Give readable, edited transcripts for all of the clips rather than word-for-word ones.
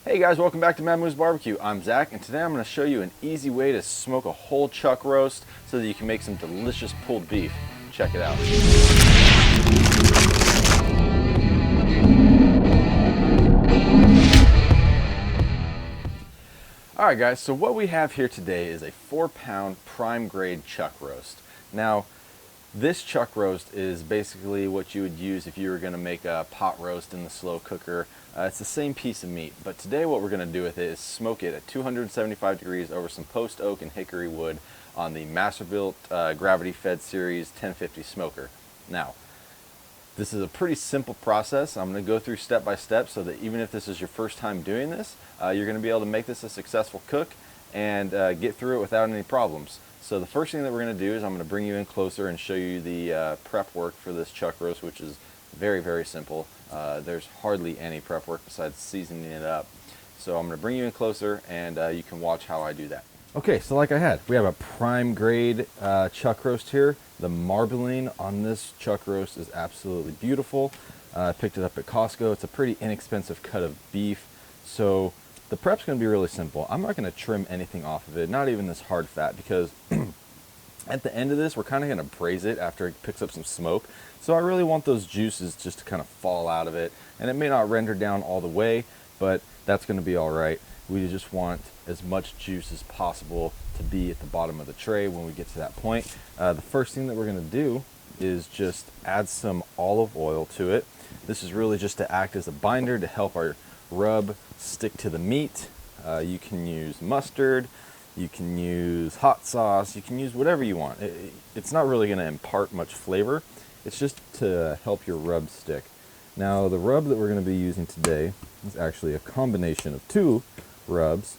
Hey guys, welcome back to Mad Moose Barbecue. I'm Zach, and today I'm going to show you an easy way to smoke a whole chuck roast so that you can make some delicious pulled beef. Check it out. Alright guys, so what we have here today is a 4-pound prime grade chuck roast. Now, this chuck roast is basically what you would use if you were going to make a pot roast in the slow cooker. It's the same piece of meat, but today what we're going to do with it is smoke it at 275 degrees over some post oak and hickory wood on the Masterbuilt Gravity Fed Series 1050 smoker. Now, this is a pretty simple process. I'm going to go through step by step so that even if this is your first time doing this, you're going to be able to make this a successful cook and get through it without any problems. So the first thing that we're going to do is I'm going to bring you in closer and show you the prep work for this chuck roast, which is very, very simple. There's hardly any prep work besides seasoning it up. So I'm going to bring you in closer and you can watch how I do that. Okay, so like I had, we have a prime grade chuck roast here. The marbling on this chuck roast is absolutely beautiful. I picked it up at Costco. It's a pretty inexpensive cut of beef. So the prep's going to be really simple. I'm not going to trim anything off of it, not even this hard fat, because at the end of this, we're kind of going to braise it after it picks up some smoke. So I really want those juices just to kind of fall out of it. And it may not render down all the way, but that's going to be all right. We just want as much juice as possible to be at the bottom of the tray when we get to that point. The first thing that we're going to do is just add some olive oil to it. This is really just to act as a binder to help our rub stick to the meat. You can use mustard, you can use hot sauce, you can use whatever you want. It's not really going to impart much flavor. It's just to help your rub stick. Now the rub that we're going to be using today is actually a combination of two rubs.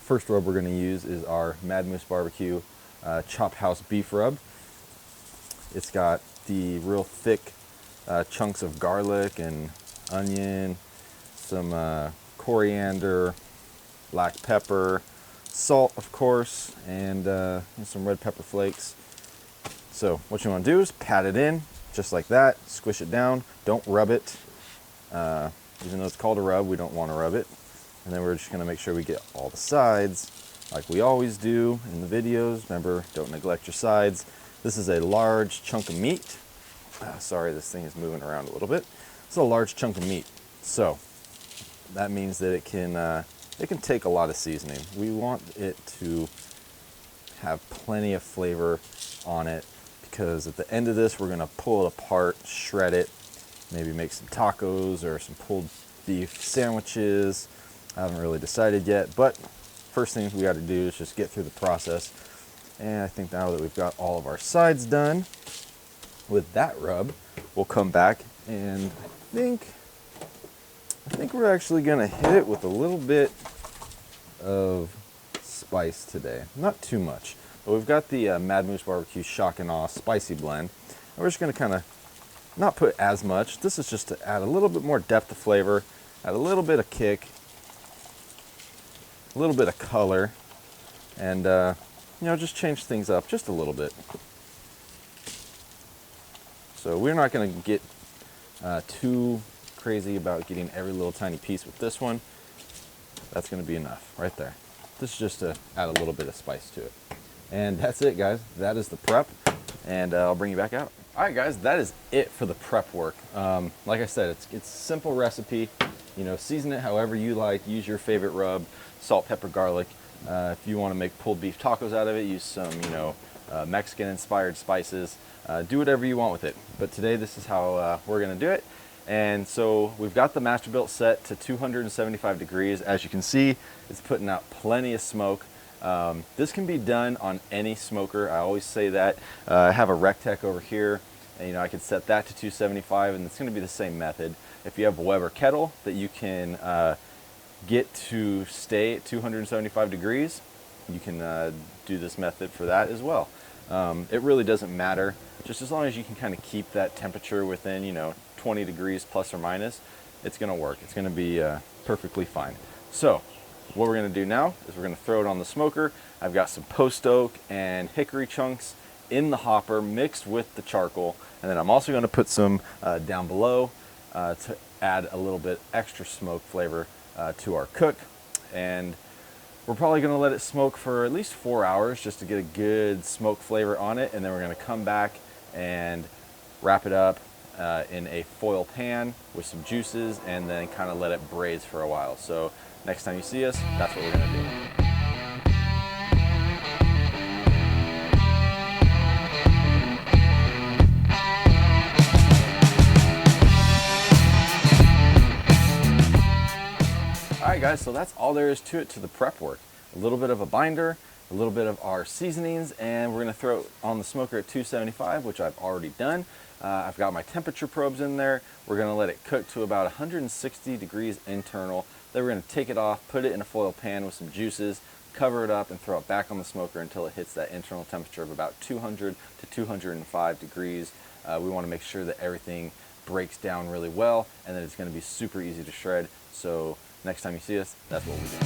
First rub we're going to use is our Mad Moose Barbecue Chop House beef rub. It's got the real thick chunks of garlic and onion, some coriander, black pepper, salt of course, and some red pepper flakes. So what you want to do is pat it in just like that, squish it down, don't rub it. Even though it's called a rub, we don't want to rub it. And then we're just going to make sure we get all the sides like we always do in the videos. Remember, don't neglect your sides. This is a large chunk of meat. Sorry, this thing is moving around a little bit. It's a large chunk of meat. So that means that it can take a lot of seasoning. We want it to have plenty of flavor on it because at the end of this, we're going to pull it apart, shred it, maybe make some tacos or some pulled beef sandwiches. I haven't really decided yet, but first thing we got to do is just get through the process. And I think now that we've got all of our sides done with that rub, we'll come back and I think we're actually going to hit it with a little bit of spice today. Not too much, but we've got the Mad Moose Barbecue Shock and Awe Spicy Blend. And we're just going to kind of not put as much. This is just to add a little bit more depth of flavor, add a little bit of kick, a little bit of color, and just change things up just a little bit. So we're not going to get too crazy about getting every little tiny piece with this one. That's going to be enough right there. This is just to add a little bit of spice to it. And that's it, guys. That is the prep, and I'll bring you back out. All right, guys, that is it for the prep work. Like I said, it's a simple recipe. Season it however you like. Use your favorite rub, salt, pepper, garlic. If you want to make pulled beef tacos out of it, use some, Mexican-inspired spices. Do whatever you want with it. But today, this is how we're going to do it. And so we've got the Masterbuilt set to 275 degrees. As you can see, it's putting out plenty of smoke. This can be done on any smoker. I always say that. I have a Rectech over here, and I can set that to 275, and it's going to be the same method. If you have a Weber kettle that you can get to stay at 275 degrees, you can do this method for that as well. It really doesn't matter, just as long as you can kind of keep that temperature within 20 degrees plus or minus, it's going to work. It's going to be perfectly fine. So what we're going to do now is we're going to throw it on the smoker. I've got some post oak and hickory chunks in the hopper mixed with the charcoal, and then I'm also going to put some down below to add a little bit extra smoke flavor to our cook, and we're probably going to let it smoke for at least 4 hours just to get a good smoke flavor on it, and then we're going to come back and wrap it up in a foil pan with some juices, and then kind of let it braise for a while. So next time you see us, that's what we're going to do. Alright guys, so that's all there is to it, to the prep work. A little bit of a binder, a little bit of our seasonings, and we're going to throw it on the smoker at 275, which I've already done. I've got my temperature probes in there. We're going to let it cook to about 160 degrees internal. Then we're going to take it off, put it in a foil pan with some juices, cover it up, and throw it back on the smoker until it hits that internal temperature of about 200 to 205 degrees. We want to make sure that everything breaks down really well and that it's going to be super easy to shred. So next time you see us, that's what we do.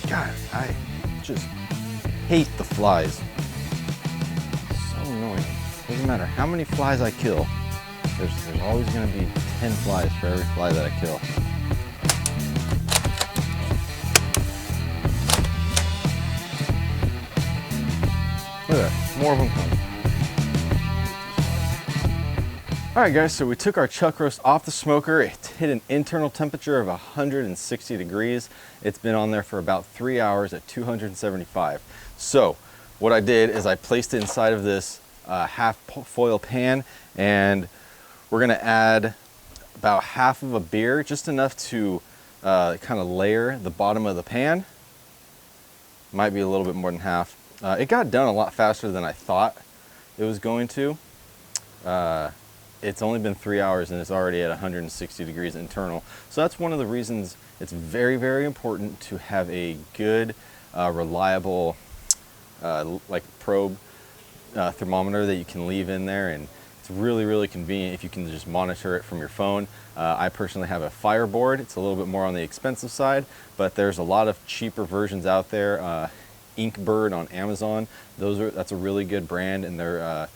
God, I just hate the flies. So annoying. Doesn't matter how many flies I kill, there's always going to be 10 flies for every fly that I kill. Look at that, more of them coming. Alright guys, so we took our chuck roast off the smoker. It hit an internal temperature of 160 degrees. It's been on there for about 3 hours at 275. So what I did is I placed it inside of this half foil pan, and we're gonna add about half of a beer, just enough to kind of layer the bottom of the pan. Might be a little bit more than half. It got done a lot faster than I thought it was going to. It's only been 3 hours and it's already at 160 degrees internal. So that's one of the reasons it's very, very important to have a good, reliable, like probe thermometer that you can leave in there. And it's really, really convenient if you can just monitor it from your phone. I personally have a Fireboard. It's a little bit more on the expensive side, but there's a lot of cheaper versions out there. Inkbird on Amazon, that's a really good brand, and they're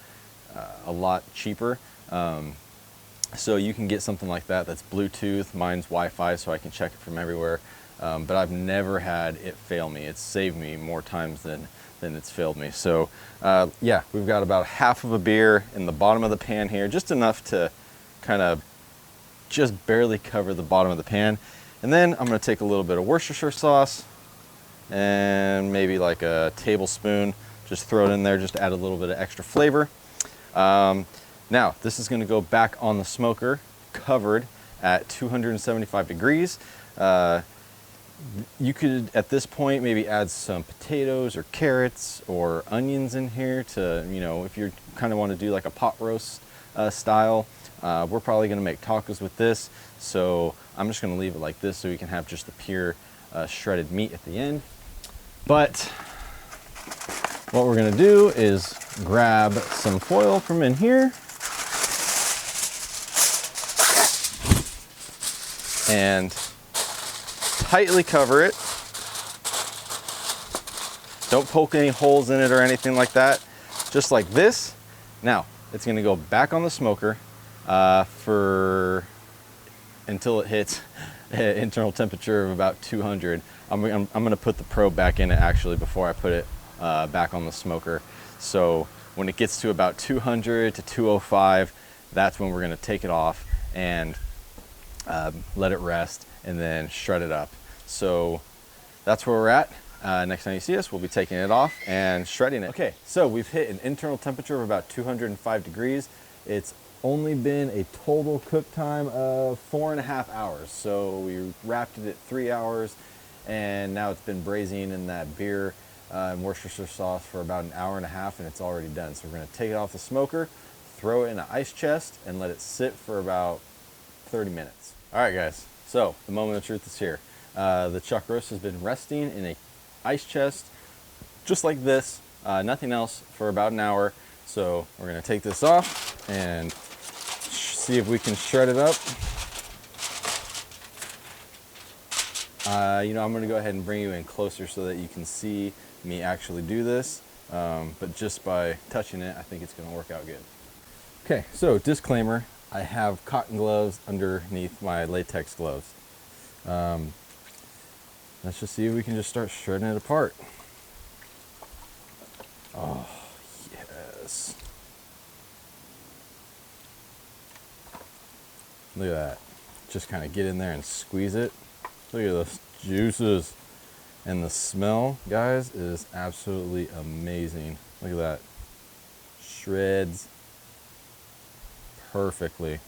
a lot cheaper. So you can get something like that that's Bluetooth. Mine's Wi-Fi, so I can check it from everywhere. But I've never had it fail me. It's saved me more times than it's failed me. So yeah, we've got about half of a beer in the bottom of the pan here, just enough to kind of just barely cover the bottom of the pan. And then I'm going to take a little bit of Worcestershire sauce and maybe like a tablespoon, just throw it in there just to add a little bit of extra flavor. Now, this is going to go back on the smoker, covered at 275 degrees. You could, at this point, maybe add some potatoes or carrots or onions in here to, you know, if you kind of want to do like a pot roast style. We're probably going to make tacos with this, so I'm just going to leave it like this so you can have just the pure shredded meat at the end. But what we're going to do is grab some foil from in here and tightly cover it. Don't poke any holes in it or anything like that, just like this. Now it's going to go back on the smoker until it hits an internal temperature of about 200. I'm going to put the probe back in it actually before I put it back on the smoker. So when it gets to about 200 to 205, that's when we're going to take it off and let it rest and then shred it up. So that's where we're at. Next time you see us, we'll be taking it off and shredding it. Okay, so we've hit an internal temperature of about 205 degrees. It's only been a total cook time of 4.5 hours. So we wrapped it at 3 hours, and now it's been braising in that beer and Worcestershire sauce for about 1.5 hours, and it's already done. So we're going to take it off the smoker, throw it in an ice chest, and let it sit for about 30 minutes. All right, guys. So the moment of truth is here. The chuck roast has been resting in a ice chest, just like this. Nothing else for about an hour. So we're gonna take this off and see if we can shred it up. I'm gonna go ahead and bring you in closer so that you can see me actually do this. But just by touching it, I think it's gonna work out good. Okay, so disclaimer, I have cotton gloves underneath my latex gloves. Let's just see if we can just start shredding it apart. Oh, yes. Look at that. Just kind of get in there and squeeze it. Look at those juices. And the smell, guys, is absolutely amazing. Look at that. Shreds perfectly.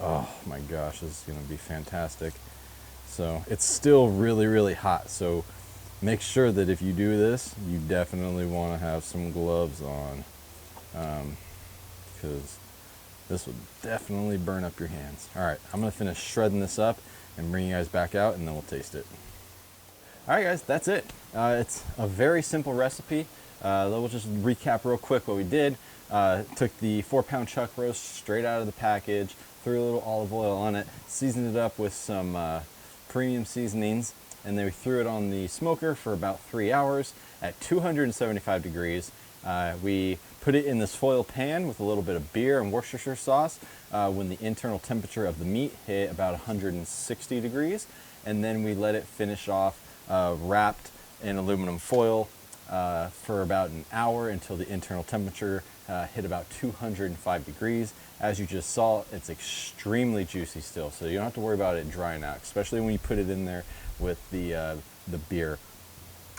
Oh my gosh, this is gonna be fantastic. So it's still really, really hot. So make sure that if you do this, you definitely wanna have some gloves on, because this will definitely burn up your hands. All right, I'm gonna finish shredding this up and bring you guys back out, and then we'll taste it. All right, guys, that's it. It's a very simple recipe. We'll just recap real quick what we did. Took the 4-pound chuck roast straight out of the package, threw a little olive oil on it, seasoned it up with some premium seasonings, and then we threw it on the smoker for about 3 hours at 275 degrees. We put it in this foil pan with a little bit of beer and Worcestershire sauce when the internal temperature of the meat hit about 160 degrees, and then we let it finish off wrapped in aluminum foil for about an hour until the internal temperature hit about 205 degrees. As you just saw, it's extremely juicy still, so you don't have to worry about it drying out, especially when you put it in there with the beer.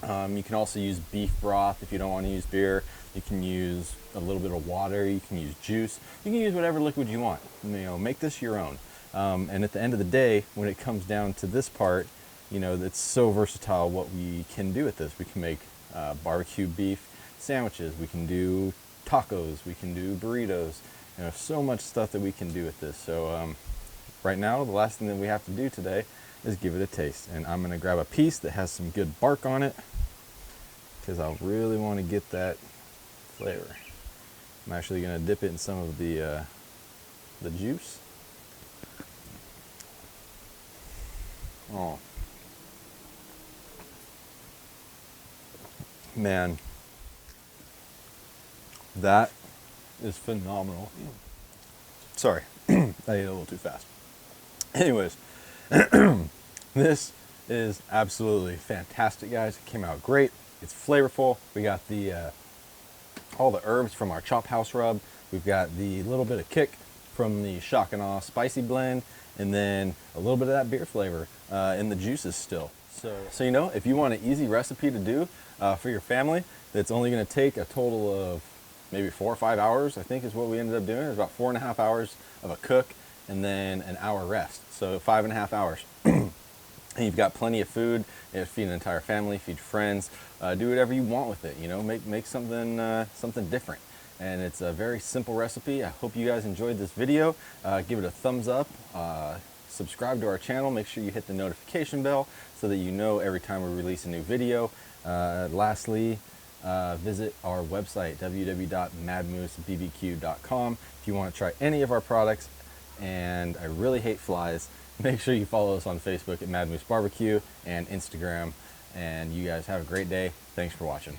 You can also use beef broth if you don't want to use beer. You can use a little bit of water. You can use juice. You can use whatever liquid you want. Make this your own. And at the end of the day, when it comes down to this part, it's so versatile what we can do with this. We can make barbecue beef sandwiches. We can do tacos. We can do burritos. So much stuff that we can do with this. So right now, the last thing that we have to do today is give it a taste. And I'm gonna grab a piece that has some good bark on it because I really want to get that flavor. I'm actually gonna dip it in some of the juice. Oh. Man, that is phenomenal. Sorry, I ate a little too fast. Anyways, this is absolutely fantastic, guys. It came out great. It's flavorful. We got all the herbs from our Chop House rub. We've got the little bit of kick from the Shock and Awe spicy blend, and then a little bit of that beer flavor in the juices still. So if you want an easy recipe to do for your family, that's only going to take a total of maybe 4 or 5 hours, I think is what we ended up doing. It was about 4.5 hours of a cook and then an hour rest. So 5.5 hours. And you've got plenty of food. Feed an entire family, feed your friends, do whatever you want with it. Make something different. And it's a very simple recipe. I hope you guys enjoyed this video. Give it a thumbs up. Subscribe to our channel. Make sure you hit the notification bell so that you know every time we release a new video. Lastly, visit our website, www.madmoosebbq.com, if you want to try any of our products. And I really hate flies. Make sure you follow us on Facebook at Mad Moose Barbecue and Instagram. And you guys have a great day. Thanks for watching.